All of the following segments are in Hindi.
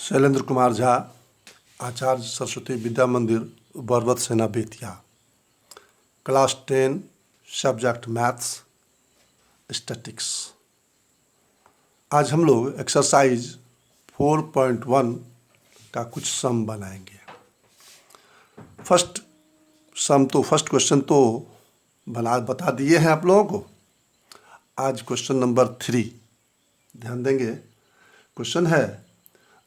शैलेंद्र कुमार झा, आचार्य सरस्वती विद्या मंदिर, बरबत सेना Bettiah. Class 10 subject maths statics. आज हम लोग एक्सरसाइज 4.1 का कुछ सम बनाएंगे। फर्स्ट क्वेश्चन तो बता दिए हैं आप लोगों को। आज क्वेश्चन नंबर 3 ध्यान देंगे। क्वेश्चन है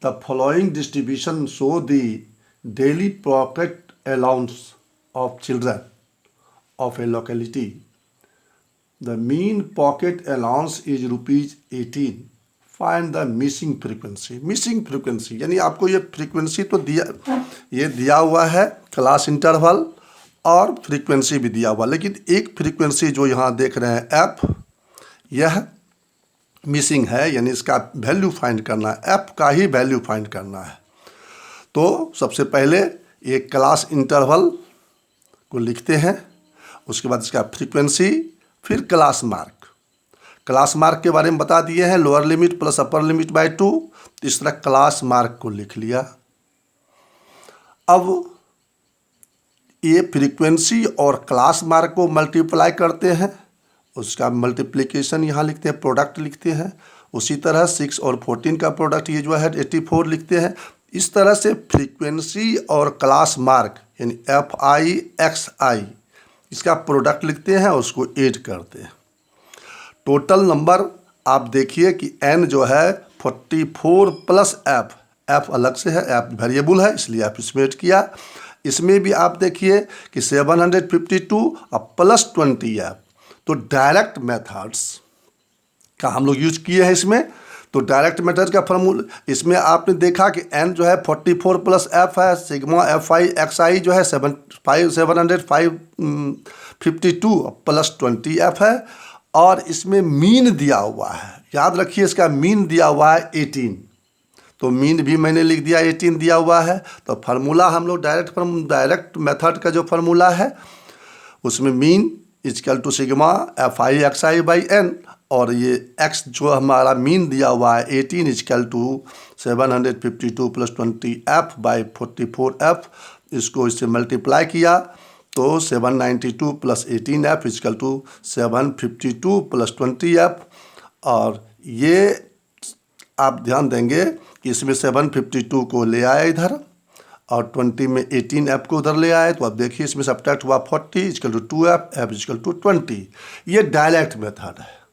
the following distribution show the daily pocket allowance of children of A locality. The mean pocket allowance is ₹18। Find the missing frequency. Missing frequency यानी आपको ये फ्रीक्वेंसी तो दिया हुआ है, क्लास इंटरवल और फ्रीक्वेंसी भी दिया हुआ, लेकिन एक फ्रीक्वेंसी जो यहाँ देख रहे हैं एफ, यह मिसिंग है, यानी इसका वैल्यू फाइंड करना है, एफ का ही वैल्यू फाइंड करना है। तो सबसे पहले एक क्लास इंटरवल को लिखते हैं, उसके बाद इसका फ्रीक्वेंसी, फिर क्लास मार्क। क्लास मार्क के बारे में बता दिए हैं, lower limit plus upper limit by 2। इस तरह क्लास मार्क को लिख लिया। अब ये फ्रीक्वेंसी और क्लास मार्क को मल्टीप्लाई करते हैं, उसका मल्टीप्लिकेशन यहाँ लिखते हैं, प्रोडक्ट लिखते हैं। उसी तरह 6 और 14 का प्रोडक्ट ये जो है 84 लिखते हैं। इस तरह से फ्रीक्वेंसी और क्लास मार्क यानी FI XI इसका प्रोडक्ट लिखते हैं, उसको ऐड करते हैं। टोटल नंबर आप देखिए कि n जो है 44 प्लस f अलग से है, f वेरिएबल है इसलिए आप इसमें ऐड किया। इसमें भी आप देखिए कि 752 और प्लस 20f। तो डायरेक्ट मेथड्स का हम लोग यूज किए हैं इसमें। तो डायरेक्ट मेथड का फॉर्मूला इसमें आपने देखा कि n जो है 44 प्लस f है, सिग्मा FI XI जो है 752 प्लस 20f है, और इसमें मीन दिया हुआ है। याद रखिए इसका मीन दिया हुआ है 18, तो मीन भी मैंने लिख दिया 18 दिया हुआ है। तो फार्मूला हम लोग डायरेक्ट मेथड का जो फार्मूला है उसमें mean equal to sigma FI XI बाई n, और ये x जो हमारा मीन दिया हुआ है 18 equal to 752 plus 20f by 44f। इसको इससे मल्टीप्लाई किया तो 792 plus 18f is equal to 752 plus 20f। और ये आप ध्यान देंगे कि इसमें 752 को ले आए इधर और 20 में 18f को उधर ले आए, तो अब देखिए इसमें सब्ट्रैक्ट हुआ 40 equal to 2f, f equal to 20। ये डायरेक्ट मेथड है।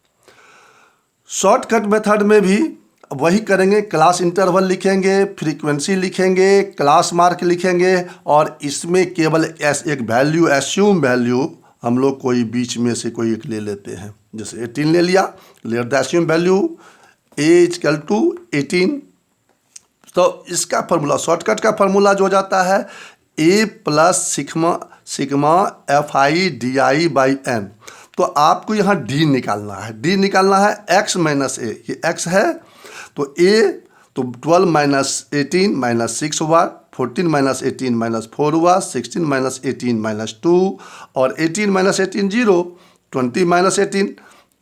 शॉर्टकट मेथड में भी वही करेंगे, क्लास इंटरवल लिखेंगे, फ्रीक्वेंसी लिखेंगे, क्लास मार्क लिखेंगे, और इसमें केवल एक वैल्यू, एस्यूम वैल्यू हम लोग कोई बीच में से कोई एक ले लेते हैं। जैसे 18 ले लिया, let the assume value a equal to 18। तो इसका फार्मूला, शॉर्टकट का फार्मूला जो हो जाता है a plus sigma FI DI by n। तो आपको यहाँ d निकालना है, d निकालना है x माइनस a, ये x है तो a, तो 12 माइनस 18 माइनस 6 हुआ, 14 माइनस 18 माइनस 4 हुआ, 16 माइनस 18 माइनस 2, और 18 माइनस 18 0, 20 माइनस 18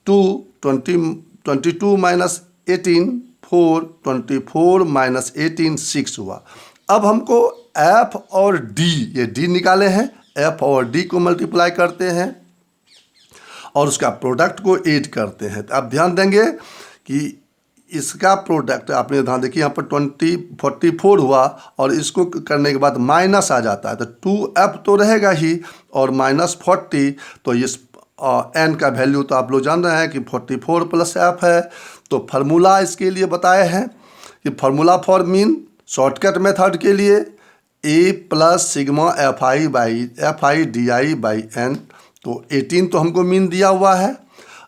2, 22 माइनस 18 4, 24 माइनस 18 6 हुआ। अब हमको f और d, ये d निकाले हैं, f और d को मल्टीप्लाई करते हैं और उसका प्रोडक्ट को ऐड करते हैं। तो आप ध्यान देंगे कि इसका प्रोडक्ट आपने ध्यान देखिए यहाँ पर 44 हुआ, और इसको करने के बाद माइनस आ जाता है, तो 2f तो रहेगा ही और माइनस 40। तो इस n का वैल्यू तो आप लोग जान रहे हैं कि 44 प्लस f है। तो फार्मूला इसके लिए बताए हैं कि formula for mean shortcut method के लिए a plus sigma FI DI by n। तो 18 तो हमको मीन दिया हुआ है,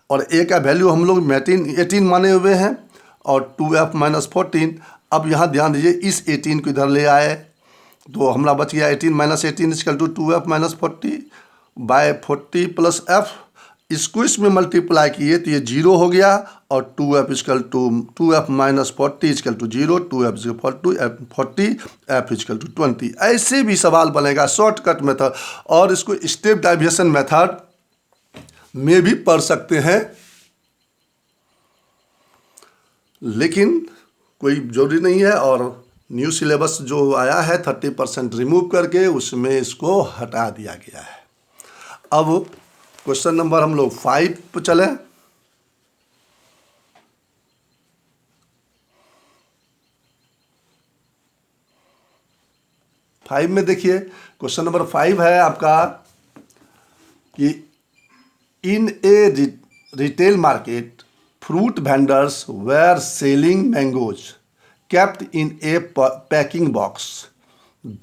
और a का वैल्यू हम लोग 18 माने हुए हैं, और 2f माइनस 14। अब यहाँ ध्यान दीजिए इस 18 को इधर ले आए तो हमारा बच गया 18 minus 18 equal to 2f minus 40 by 40 plus f। इसको इसमें मल्टीप्लाई किए तो ये 0 हो गया, और 2f equal to 2f minus 40 equal to 0, 2f equal to 40, f equal to 20। ऐसे भी सवाल बनेगा शॉर्टकट मेथड, और इसको स्टेप डाइविएशन मेथड में भी पढ़ सकते हैं, लेकिन कोई ज़रूरी नहीं है। और न्यू सिलेबस जो आया है 30% रिमूव करके उसमें इसको हटा दिया गया है। अब क्वेश्चन नंबर हम लोग 5 पर चलें। फाइव में देखिए, क्वेश्चन नंबर 5 है आपका कि in a retail market fruit vendors were selling mangoes kept in a packing box.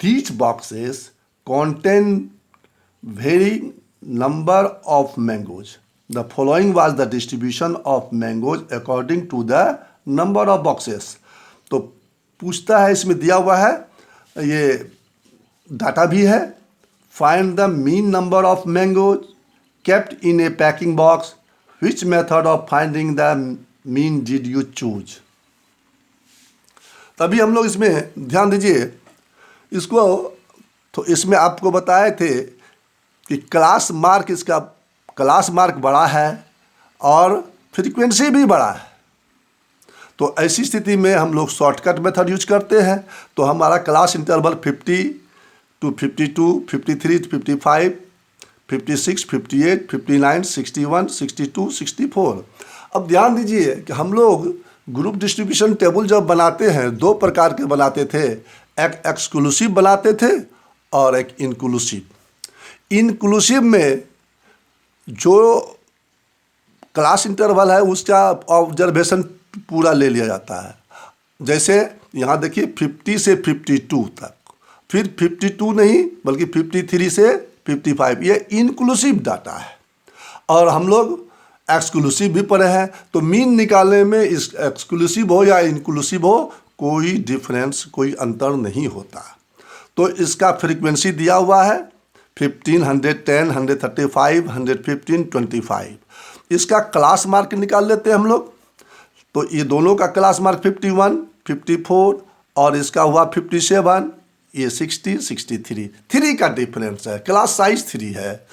These boxes contain varying number of mangoes. The following was the distribution of mangoes according to the number of boxes. तो पूछता है, इसमें दिया हुआ है, ये डाटा भी है। Find the mean number of mangoes kept in a packing box. Which method of finding the mean did you choose? तभी हम लोग इसमें ध्यान दीजिए इसको। तो इसमें आपको बताए थे कि क्लास मार्क, इसका क्लास मार्क बड़ा है और फ्रीक्वेंसी भी बड़ा है। तो ऐसी स्थिति में हम लोग शॉर्टकट मेथड यूज करते हैं। तो हमारा क्लास इंटरवल 50 to 52, 53 to 55, 56, 58, 59, 61, 62, 64। अब ध्यान दीजिए कि हम लोग ग्रुप डिस्ट्रीब्यूशन टेबल जब बनाते हैं, दो प्रकार के बनाते थे। एक एक्सक्लूसिव बनाते थे और एक इंक्लूसिव। इंक्लूसिव में जो क्लास इंटरवल है उसका ऑब्जर्वेशन पूरा ले लिया जाता है। जैसे यहाँ देखिए 50 से 52 तक, फिर 52 नहीं बल्कि 53 से 55, ये इंक्लूसिव डाटा है। और हम लोग एक्सक्लूसिव भी पढ़े हैं। तो मीन निकालने में इस एक्सक्लूसिव हो या इंक्लूसिव हो कोई डिफरेंस, कोई अंतर नहीं होता। तो इसका फ्रीक्वेंसी दिया हुआ है 15, 110, 135, 115, 25। इसका क्लास मार्क निकाल लेते हैं हम लोग। तो ये दोनों का क्लास मार्क 51, 54 और इसका हुआ 57, ये 60, 63। 3 का डिफरेंस है, क्लास साइज 3 है।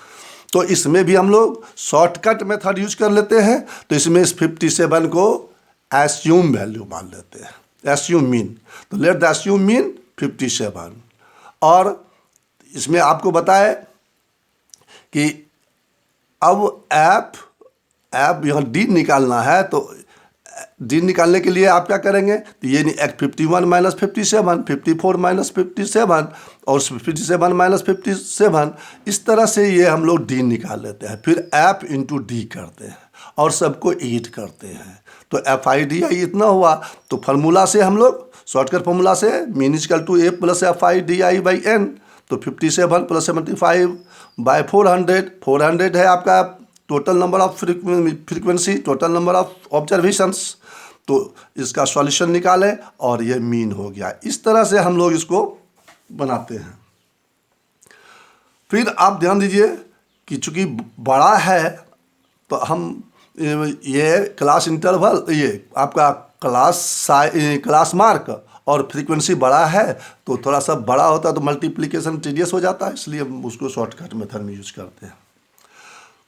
तो इसमें भी हम लोग शॉर्टकट मेथड यूज कर लेते हैं। तो इसमें इस 57 को एस्यूम वैल्यू मान लेते हैं, एस्यूम मीन। तो लेट द एस्यूम मीन 57। और इसमें आपको बताए कि अब ऐप यहाँ डी निकालना है। तो डी निकालने के लिए आप क्या करेंगे, तो ये 51 माइनस 57, 54 माइनस 57 और 57 माइनस 57, इस तरह से ये हम लोग डी निकाल लेते हैं। फिर ऐप इंटू डी करते हैं और सबको ईट करते हैं। तो एफ आई डी आई इतना हुआ। तो फार्मूला से हम लोग शॉर्टकट फार्मूला से mean equal to A plus F I D I by N. तो 57 प्लस 75 बाय 400 है आपका total number of frequency, total number of observations. तो इसका सॉल्यूशन निकालें और ये मीन हो गया। इस तरह से हम लोग इसको बनाते हैं। फिर आप ध्यान दीजिए कि चूंकि बड़ा है तो हम ये क्लास इंटरवल, ये आपका क्लास मार्क और फ्रीक्वेंसी बड़ा है तो थोड़ा सा बड़ा होता है तो मल्टीप्लिकेशन टीडियस हो जाता है, इसलिए हम उसको शॉर्टकट मेथड में यूज करते हैं।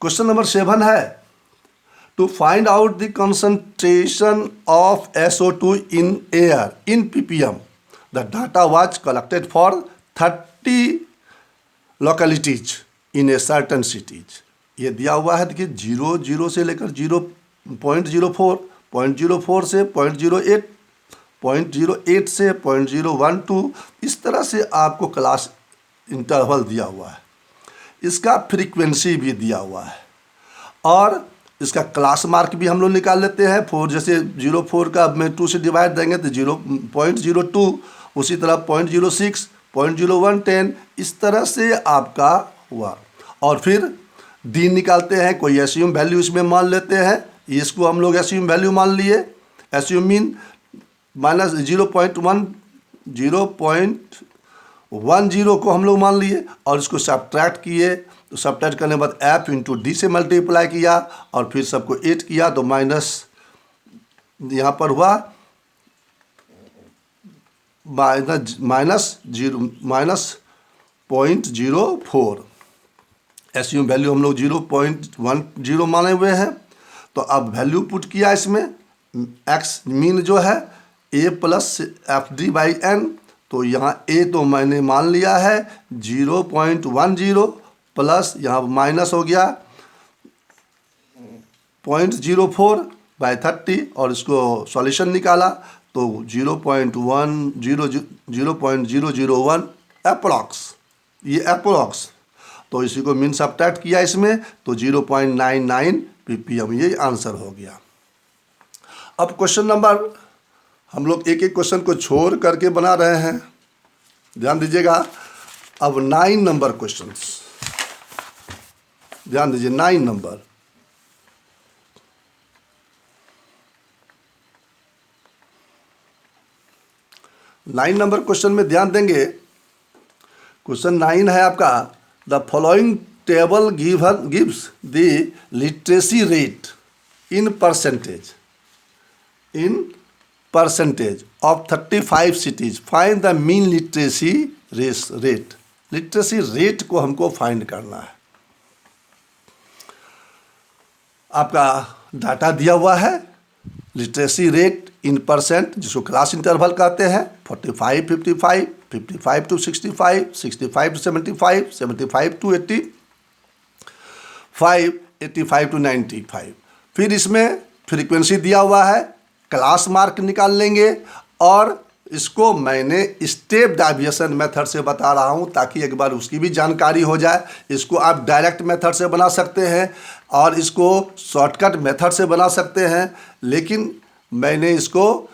क्वेश्चन नंबर 7 है to find out the concentration of SO2 in air in ppm। The data was collected for 30 localities in a certain cities. ये दिया हुआ है, देखिए 0 से लेकर 0.04, 0.04 से 0.08, 0.08 से 0.012, इस तरह से आपको क्लास इंटरवल दिया हुआ है। इसका फ्रीक्वेंसी भी दिया हुआ है और इसका क्लास मार्क भी हम लोग निकाल लेते हैं। 4 जैसे 0.4 का में 2 से डिवाइड देंगे तो 0.02, उसी तरह 0.06, 0.0110, इस तरह से आपका हुआ। और फिर डी निकालते हैं, कोई एस्यूम वैल्यू इसमें मान लेते हैं। इसको हम लोग एस्यूम वैल्यू मान लिए, एस्यूम मीन माइनस 0.10 को हम लोग मान लिए और इसको सब्ट्रैक्ट किए। तो सब्ट्रैक्ट करने के बाद एफ इंटू डी से मल्टीप्लाई किया और फिर सबको 8 किया तो माइनस यहाँ पर हुआ -0.04। एस्यूम वैल्यू हम लोग 0.10 माने हुए हैं। तो अब वैल्यू पुट किया इसमें, एक्स मीन जो है A plus F D by N, तो यहाँ ए तो मैंने मान लिया है 0.10 प्लस यहाँ माइनस हो गया 0.04 बाई 30 और इसको सॉल्यूशन निकाला तो 0.001 अप्रॉक्स, ये अप्रॉक्स, तो इसी को मीन सब्ट्रैक्ट किया इसमें तो 0.99 ppm, ये आंसर हो गया। अब क्वेश्चन नंबर, हम लोग एक एक क्वेश्चन को छोड़ करके बना रहे हैं, ध्यान दीजिएगा। अब 9 नंबर क्वेश्चन, ध्यान दीजिए 9 नंबर। नाइन नंबर क्वेश्चन में ध्यान देंगे। क्वेश्चन 9 है आपका, the following table gives the literacy rate in percentage of 35 cities, find the mean literacy rate. Literacy rate को हमको फाइंड करना है। आपका डाटा दिया हुआ है, लिटरेसी रेट इन परसेंट, जिसको क्लास इंटरवल कहते हैं, 45, 55, 55 to 65, 65 to 75, 75 to 85, 85 to 95। फिर इसमें फ्रीक्वेंसी दिया हुआ है, क्लास मार्क निकाल लेंगे और इसको मैंने स्टेप डेविएशन मेथड से बता रहा हूँ ताकि एक बार उसकी भी जानकारी हो जाए। इसको आप डायरेक्ट मेथड से बना सकते हैं और इसको शॉर्टकट मेथड से बना सकते हैं, लेकिन मैंने इसको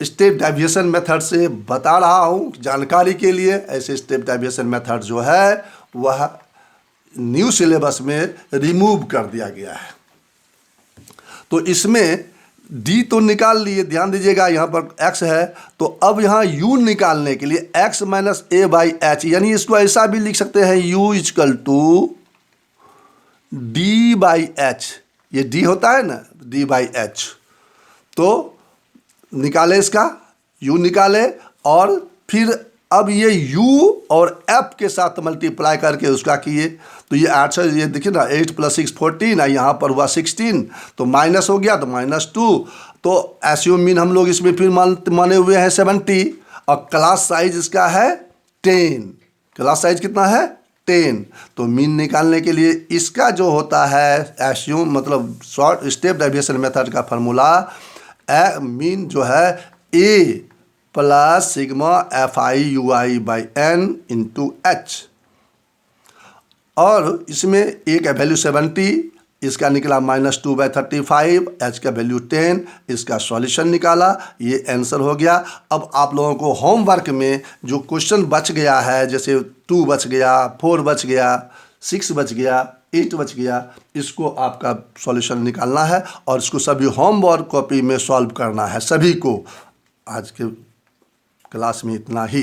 स्टेप डेविएशन मेथड से बता रहा हूँ जानकारी के लिए। ऐसे स्टेप डेविएशन मेथड जो है वह न्यू सिलेबस में रिमूव कर दिया गया है। तो इसमें डी तो निकाल लिए, ध्यान दीजिएगा यहाँ पर x है, तो अब यहाँ u निकालने के लिए x minus A by H, यानी इसको ऐसा भी लिख सकते हैं u equal to D by H, ये d होता है ना, d बाई एच। तो निकाले इसका u निकाले और फिर अब ये u और f के साथ मल्टीप्लाई करके उसका किए तो ये 8 से, ये देखिए ना 8 + 6 14, यहाँ पर हुआ 16, तो माइनस हो गया तो -2। तो एसयूम मीन हम लोग इसमें फिर माने हुए हैं 70 और क्लास साइज इसका है 10। क्लास साइज कितना है 10। तो मीन निकालने के लिए इसका जो होता है एसयूम मतलब शॉर्ट स्टेप डेविएशन मेथड का फार्मूला, मीन जो है a plus sigma FI/UI/N into H, और इसमें a का वैल्यू 70, इसका निकला -2/35, h का वैल्यू 10, इसका सॉल्यूशन निकाला, ये आंसर हो गया। अब आप लोगों को होमवर्क में जो क्वेश्चन बच गया है, जैसे 2 बच गया, 4 बच गया, 6 बच गया, 8 बच गया, इसको आपका सॉल्यूशन निकालना है और इसको सभी होमवर्क कॉपी में सॉल्व करना है सभी को। आज के क्लास में इतना ही।